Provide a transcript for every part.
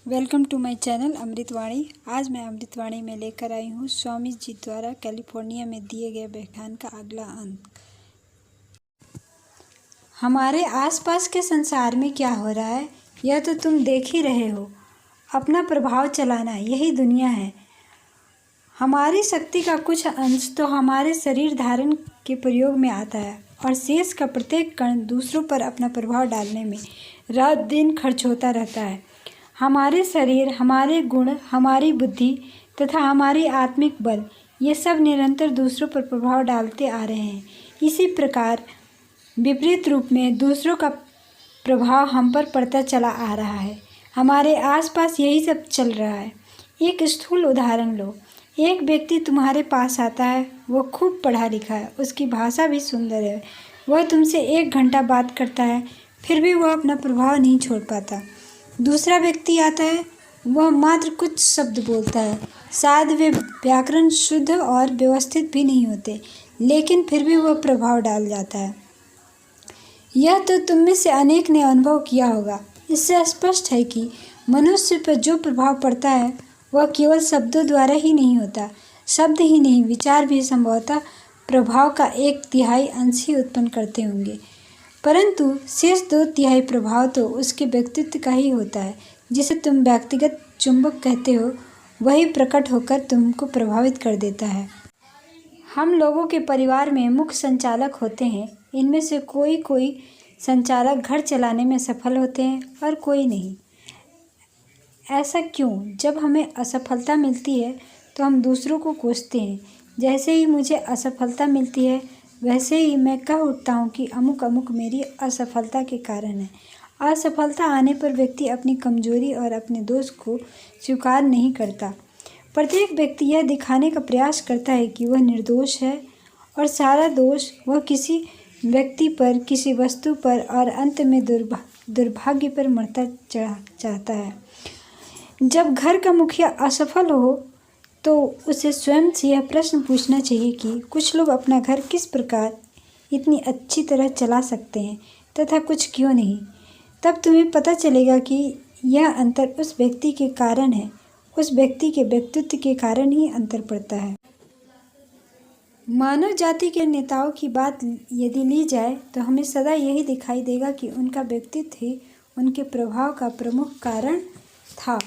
Welcome to my channel अमृतवाणी। आज मैं अमृतवाणी में लेकर आई हूँ स्वामी जी द्वारा कैलिफोर्निया में दिए गए व्याख्यान का अगला अंक। हमारे आसपास के संसार में क्या हो रहा है यह तो तुम देख ही रहे हो। अपना प्रभाव चलाना यही दुनिया है। हमारी शक्ति का कुछ अंश तो हमारे शरीर धारण के प्रयोग में आता है और शेष का प्रत्येक कण दूसरों पर अपना प्रभाव डालने में रात दिन खर्च होता रहता है। हमारे शरीर, हमारे गुण, हमारी बुद्धि तथा हमारी आत्मिक बल ये सब निरंतर दूसरों पर प्रभाव डालते आ रहे हैं। इसी प्रकार विपरीत रूप में दूसरों का प्रभाव हम पर पड़ता चला आ रहा है। हमारे आसपास यही सब चल रहा है। एक स्थूल उदाहरण लो। एक व्यक्ति तुम्हारे पास आता है, वो खूब पढ़ा लिखा है, उसकी भाषा भी सुंदर है, वह तुमसे 1 घंटा बात करता है, फिर भी वह अपना प्रभाव नहीं छोड़ पाता। दूसरा व्यक्ति आता है, वह मात्र कुछ शब्द बोलता है, शायद वे व्याकरण शुद्ध और व्यवस्थित भी नहीं होते, लेकिन फिर भी वह प्रभाव डाल जाता है। यह तो तुम में से अनेक ने अनुभव किया होगा। इससे स्पष्ट है कि मनुष्य पर जो प्रभाव पड़ता है वह केवल शब्दों द्वारा ही नहीं होता। शब्द ही नहीं, विचार भी संभवतः प्रभाव का 1/3 अंश ही उत्पन्न करते होंगे, परंतु शेष 2/3 प्रभाव तो उसके व्यक्तित्व का ही होता है। जिसे तुम व्यक्तिगत चुंबक कहते हो, वही प्रकट होकर तुमको प्रभावित कर देता है। हम लोगों के परिवार में मुख्य संचालक होते हैं। इनमें से कोई संचालक घर चलाने में सफल होते हैं और कोई नहीं। ऐसा क्यों? जब हमें असफलता मिलती है तो हम दूसरों को कोसते हैं। जैसे ही मुझे असफलता मिलती है वैसे ही मैं कह उठता हूँ कि अमुक अमुक मेरी असफलता के कारण है। असफलता आने पर व्यक्ति अपनी कमजोरी और अपने दोष को स्वीकार नहीं करता। प्रत्येक व्यक्ति यह दिखाने का प्रयास करता है कि वह निर्दोष है और सारा दोष वह किसी व्यक्ति पर, किसी वस्तु पर और अंत में दुर्भाग्य पर मरता चाहता है। जब घर का मुखिया असफल हो तो उसे स्वयं से यह प्रश्न पूछना चाहिए कि कुछ लोग अपना घर किस प्रकार इतनी अच्छी तरह चला सकते हैं तथा कुछ क्यों नहीं। तब तुम्हें पता चलेगा कि यह अंतर उस व्यक्ति के कारण है। उस व्यक्ति के व्यक्तित्व के कारण ही अंतर पड़ता है। मानव जाति के नेताओं की बात यदि ली जाए तो हमें सदा यही दिखाई देगा कि उनका व्यक्तित्व ही उनके प्रभाव का प्रमुख कारण था।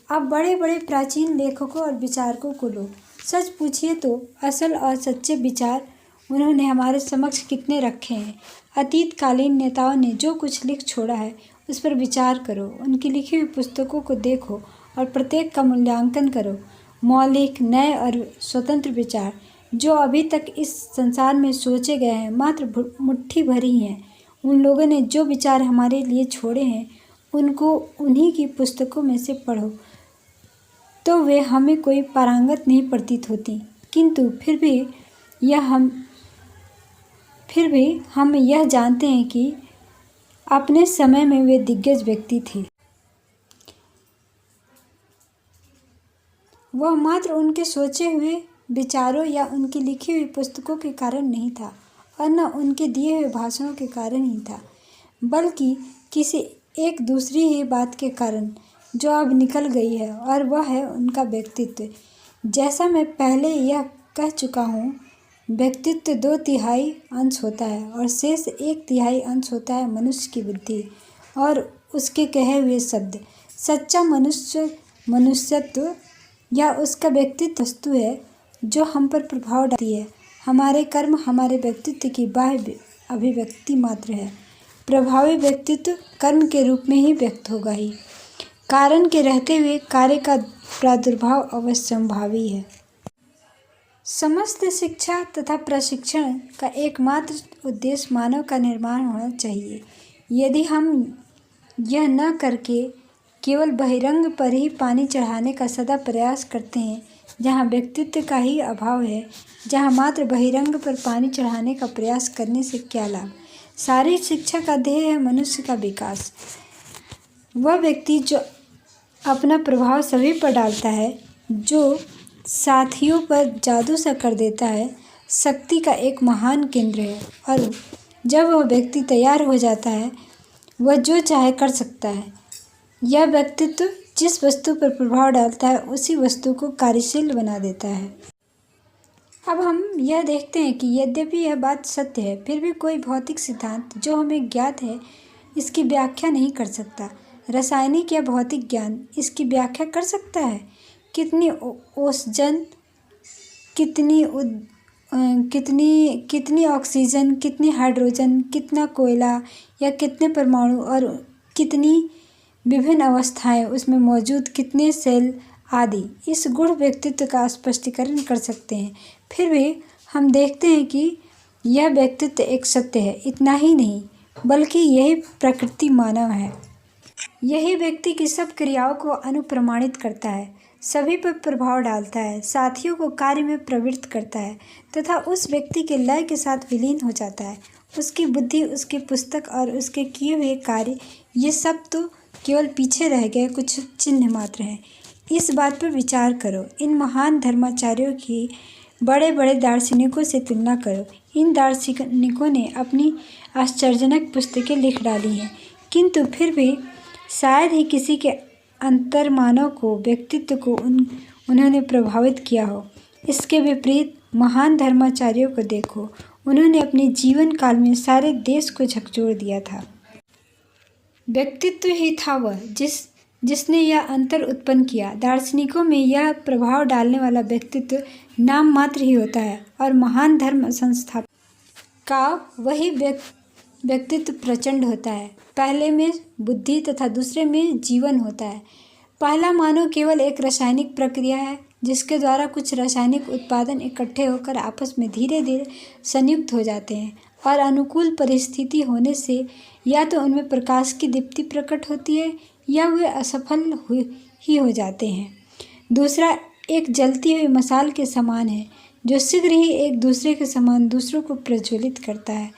अब बड़े बड़े प्राचीन लेखकों और विचारकों को लो। सच पूछिए तो असल और सच्चे विचार उन्होंने हमारे समक्ष कितने रखे हैं। अतीतकालीन नेताओं ने जो कुछ लिख छोड़ा है उस पर विचार करो। उनकी लिखी हुई पुस्तकों को देखो और प्रत्येक का मूल्यांकन करो। मौलिक, नए और स्वतंत्र विचार जो अभी तक इस संसार में सोचे गए हैं मात्र मुट्ठी भर ही हैं। उन लोगों ने जो विचार हमारे लिए छोड़े हैं उनको उन्हीं की पुस्तकों में से पढ़ो तो वे हमें कोई पारंगत नहीं प्रतीत होती, किंतु फिर भी हम यह जानते हैं कि अपने समय में वे दिग्गज व्यक्ति थे। वह मात्र उनके सोचे हुए विचारों या उनकी लिखी हुई पुस्तकों के कारण नहीं था और न उनके दिए हुए भाषणों के कारण ही था, बल्कि किसी एक दूसरी ही बात के कारण जो अब निकल गई है, और वह है उनका व्यक्तित्व। जैसा मैं पहले यह कह चुका हूँ, व्यक्तित्व 2/3 अंश होता है और शेष 1/3 अंश होता है मनुष्य की बुद्धि और उसके कहे हुए शब्द। सच्चा मनुष्यत्व या उसका व्यक्तित्व वस्तु है जो हम पर प्रभाव डालती है। हमारे कर्म हमारे व्यक्तित्व की बाह्य अभिव्यक्ति मात्र है। प्रभावी व्यक्तित्व कर्म के रूप में ही व्यक्त होगा ही। कारण के रहते हुए कार्य का प्रादुर्भाव अवश्यंभावी है। समस्त शिक्षा तथा प्रशिक्षण का एकमात्र उद्देश्य मानव का निर्माण होना चाहिए। यदि हम यह न करके केवल बहिरंग पर ही पानी चढ़ाने का सदा प्रयास करते हैं, जहाँ व्यक्तित्व का ही अभाव है, जहाँ मात्र बहिरंग पर पानी चढ़ाने का प्रयास करने से क्या लाभ। सारी शिक्षा का ध्येय है मनुष्य का विकास। वह व्यक्ति जो अपना प्रभाव सभी पर डालता है, जो साथियों पर जादू सा कर देता है, शक्ति का एक महान केंद्र है और जब वह व्यक्ति तैयार हो जाता है वह जो चाहे कर सकता है। यह व्यक्तित्व जिस वस्तु पर प्रभाव डालता है उसी वस्तु को कार्यशील बना देता है। अब हम यह देखते हैं कि यद्यपि यह बात सत्य है, फिर भी कोई भौतिक सिद्धांत जो हमें ज्ञात है इसकी व्याख्या नहीं कर सकता। रासायनिक या भौतिक ज्ञान इसकी व्याख्या कर सकता है। कितनी ओसजन, कितनी ऑक्सीजन, कितनी हाइड्रोजन, कितना कोयला या कितने परमाणु और कितनी विभिन्न अवस्थाएं उसमें मौजूद, कितने सेल आदि इस गूढ़ व्यक्तित्व का स्पष्टीकरण कर सकते हैं। फिर भी हम देखते हैं कि यह व्यक्तित्व एक सत्य है। इतना ही नहीं, बल्कि यही प्रकृति मानव है। यही व्यक्ति की सब क्रियाओं को अनुप्रमाणित करता है, सभी पर प्रभाव डालता है, साथियों को कार्य में प्रवृत्त करता है तथा उस व्यक्ति के लय के साथ विलीन हो जाता है। उसकी बुद्धि, उसकी पुस्तक और उसके किए हुए कार्य, ये सब तो केवल पीछे रह गए कुछ चिन्ह मात्र हैं। इस बात पर विचार करो। इन महान धर्माचार्यों की बड़े बड़े दार्शनिकों से तुलना करो। इन दार्शनिकों ने अपनी आश्चर्यजनक पुस्तकें लिख डाली हैं, किंतु फिर भी शायद ही किसी के अंतर्मानव को, व्यक्तित्व को उन्होंने प्रभावित किया हो। इसके विपरीत महान धर्माचार्यों को देखो, उन्होंने अपने जीवन काल में सारे देश को झकझोर दिया था। व्यक्तित्व ही था वह जिसने यह अंतर उत्पन्न किया। दार्शनिकों में यह प्रभाव डालने वाला व्यक्तित्व नाम मात्र ही होता है और महान धर्म संस्थापक का वही व्यक्तित्व प्रचंड होता है। पहले में बुद्धि तथा दूसरे में जीवन होता है। पहला मानव केवल एक रासायनिक प्रक्रिया है जिसके द्वारा कुछ रासायनिक उत्पादन इकट्ठे होकर आपस में धीरे धीरे संयुक्त हो जाते हैं और अनुकूल परिस्थिति होने से या तो उनमें प्रकाश की दीप्ति प्रकट होती है या वे असफल ही हो जाते हैं। दूसरा एक जलती हुई मशाल के समान है जो शीघ्र ही एक दूसरे के समान दूसरों को प्रज्वलित करता है।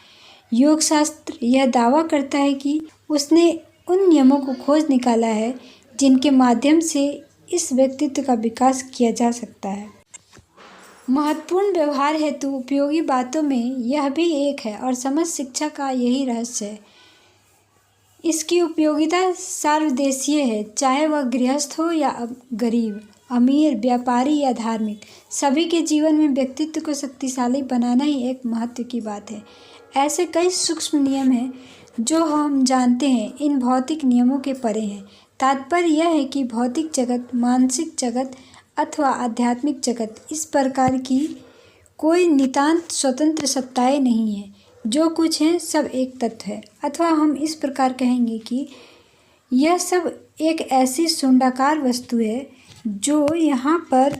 योग शास्त्र यह दावा करता है कि उसने उन नियमों को खोज निकाला है जिनके माध्यम से इस व्यक्तित्व का विकास किया जा सकता है। महत्वपूर्ण व्यवहार हेतु उपयोगी बातों में यह भी एक है और समझ शिक्षा का यही रहस्य है। इसकी उपयोगिता सर्वदेशीय है, चाहे वह गृहस्थ हो या गरीब, अमीर, व्यापारी या धार्मिक। सभी के जीवन में व्यक्तित्व को शक्तिशाली बनाना ही एक महत्व की बात है। ऐसे कई सूक्ष्म नियम हैं जो हम जानते हैं इन भौतिक नियमों के परे हैं। तात्पर्य यह है कि भौतिक जगत, मानसिक जगत अथवा आध्यात्मिक जगत, इस प्रकार की कोई नितांत स्वतंत्र सत्ताएं नहीं है। जो कुछ है सब एक तत्व है। अथवा हम इस प्रकार कहेंगे कि यह सब एक ऐसी शुंडाकार वस्तु है जो यहाँ पर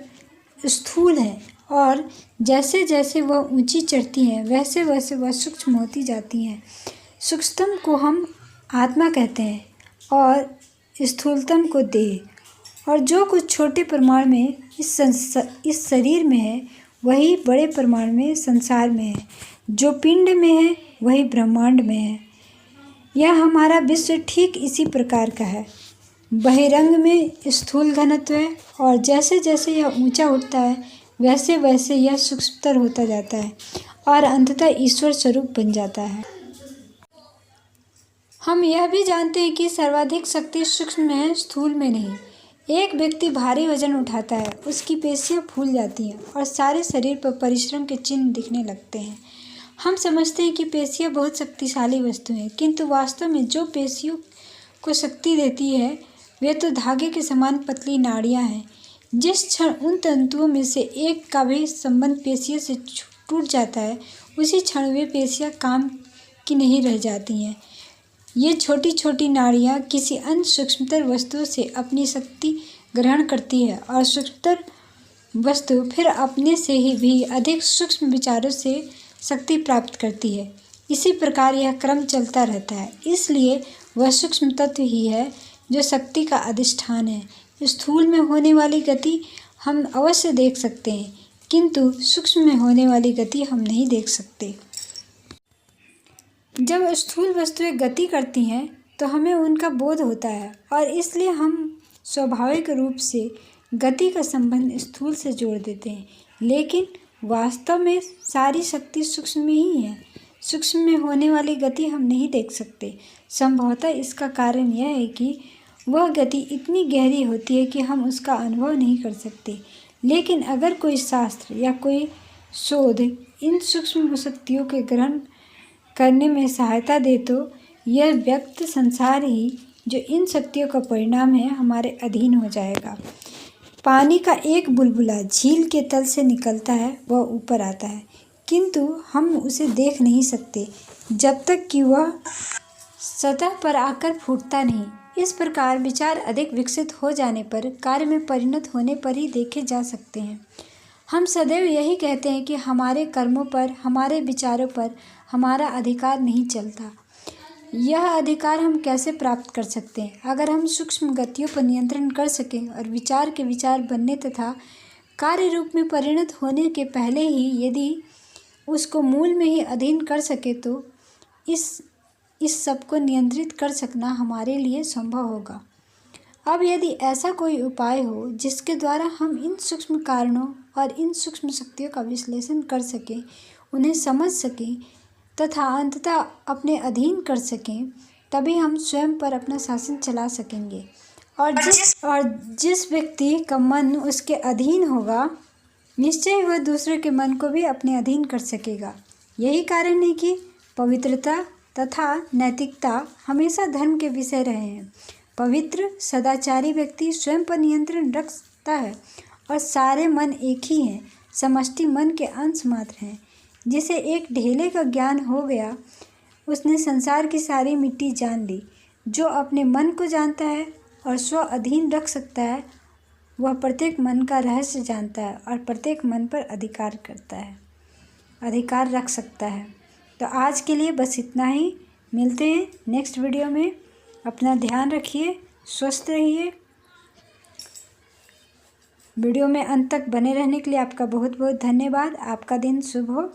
स्थूल है और जैसे जैसे वह ऊंची चढ़ती है वैसे वैसे वह सूक्ष्म होती जाती हैं। सूक्ष्मतम को हम आत्मा कहते हैं और स्थूलतम को देह। और जो कुछ छोटे प्रमाण में इस शरीर में है वही बड़े प्रमाण में संसार में है। जो पिंड में है वही ब्रह्मांड में है। यह हमारा विश्व ठीक इसी प्रकार का है। बहिरंग में स्थूल घनत्व है और जैसे जैसे यह ऊंचा उठता है वैसे वैसे यह सूक्ष्मतर होता जाता है और अंततः ईश्वर स्वरूप बन जाता है। हम यह भी जानते हैं कि सर्वाधिक शक्ति सूक्ष्म में है, स्थूल में नहीं। एक व्यक्ति भारी वजन उठाता है, उसकी पेशियां फूल जाती हैं और सारे शरीर पर परिश्रम के चिन्ह दिखने लगते हैं। हम समझते हैं कि पेशियां बहुत शक्तिशाली वस्तु हैं, किंतु वास्तव में जो पेशियों को शक्ति देती है वे तो धागे के समान पतली नाड़ियां हैं। जिस क्षण उन तंतुओं में से एक का भी संबंध पेशियों से टूट जाता है उसी क्षण वे पेशियां काम की नहीं रह जाती हैं। ये छोटी छोटी नाड़ियाँ किसी अन्य सूक्ष्मतर वस्तु से अपनी शक्ति ग्रहण करती है और सूक्ष्मतर वस्तु फिर अपने से ही भी अधिक सूक्ष्म विचारों से शक्ति प्राप्त करती है। इसी प्रकार यह क्रम चलता रहता है। इसलिए वह सूक्ष्म तत्व ही है जो शक्ति का अधिष्ठान है। स्थूल में होने वाली गति हम अवश्य देख सकते हैं, किंतु सूक्ष्म में होने वाली गति हम नहीं देख सकते। जब स्थूल वस्तुएं गति करती हैं तो हमें उनका बोध होता है और इसलिए हम स्वाभाविक रूप से गति का संबंध स्थूल से जोड़ देते हैं। लेकिन वास्तव में सारी शक्ति सूक्ष्म में ही है। सूक्ष्म में होने वाली गति हम नहीं देख सकते। संभवतः इसका कारण यह है कि वह गति इतनी गहरी होती है कि हम उसका अनुभव नहीं कर सकते। लेकिन अगर कोई शास्त्र या कोई शोध इन सूक्ष्म शक्तियों के ग्रहण करने में सहायता दे तो यह व्यक्त संसार ही, जो इन शक्तियों का परिणाम है, हमारे अधीन हो जाएगा। पानी का एक बुलबुला झील के तल से निकलता है, वह ऊपर आता है, किंतु हम उसे देख नहीं सकते जब तक कि वह सतह पर आकर फूटता नहीं। इस प्रकार विचार अधिक विकसित हो जाने पर, कार्य में परिणत होने पर ही देखे जा सकते हैं। हम सदैव यही कहते हैं कि हमारे कर्मों पर, हमारे विचारों पर हमारा अधिकार नहीं चलता। यह अधिकार हम कैसे प्राप्त कर सकते हैं? अगर हम सूक्ष्म गतियों पर नियंत्रण कर सकें और विचार के विचार बनने तथा कार्य रूप में परिणत होने के पहले ही यदि उसको मूल में ही अधीन कर सके तो इस सब को नियंत्रित कर सकना हमारे लिए संभव होगा। अब यदि ऐसा कोई उपाय हो जिसके द्वारा हम इन सूक्ष्म कारणों और इन सूक्ष्म शक्तियों का विश्लेषण कर सकें, उन्हें समझ सकें तथा अंततः अपने अधीन कर सकें, तभी हम स्वयं पर अपना शासन चला सकेंगे। और जिस व्यक्ति का मन उसके अधीन होगा, निश्चय ही वह दूसरे के मन को भी अपने अधीन कर सकेगा। यही कारण है कि पवित्रता तथा नैतिकता हमेशा धर्म के विषय रहे हैं। पवित्र सदाचारी व्यक्ति स्वयं पर नियंत्रण रखता है और सारे मन एक ही हैं, समष्टि मन के अंश मात्र हैं। जिसे एक ढेले का ज्ञान हो गया, उसने संसार की सारी मिट्टी जान ली। जो अपने मन को जानता है और स्व अधीन रख सकता है, वह प्रत्येक मन का रहस्य जानता है और प्रत्येक मन पर अधिकार रख सकता है। तो आज के लिए बस इतना ही। मिलते हैं नेक्स्ट वीडियो में। अपना ध्यान रखिए, स्वस्थ रहिए। वीडियो में अंत तक बने रहने के लिए आपका बहुत बहुत धन्यवाद। आपका दिन शुभ हो।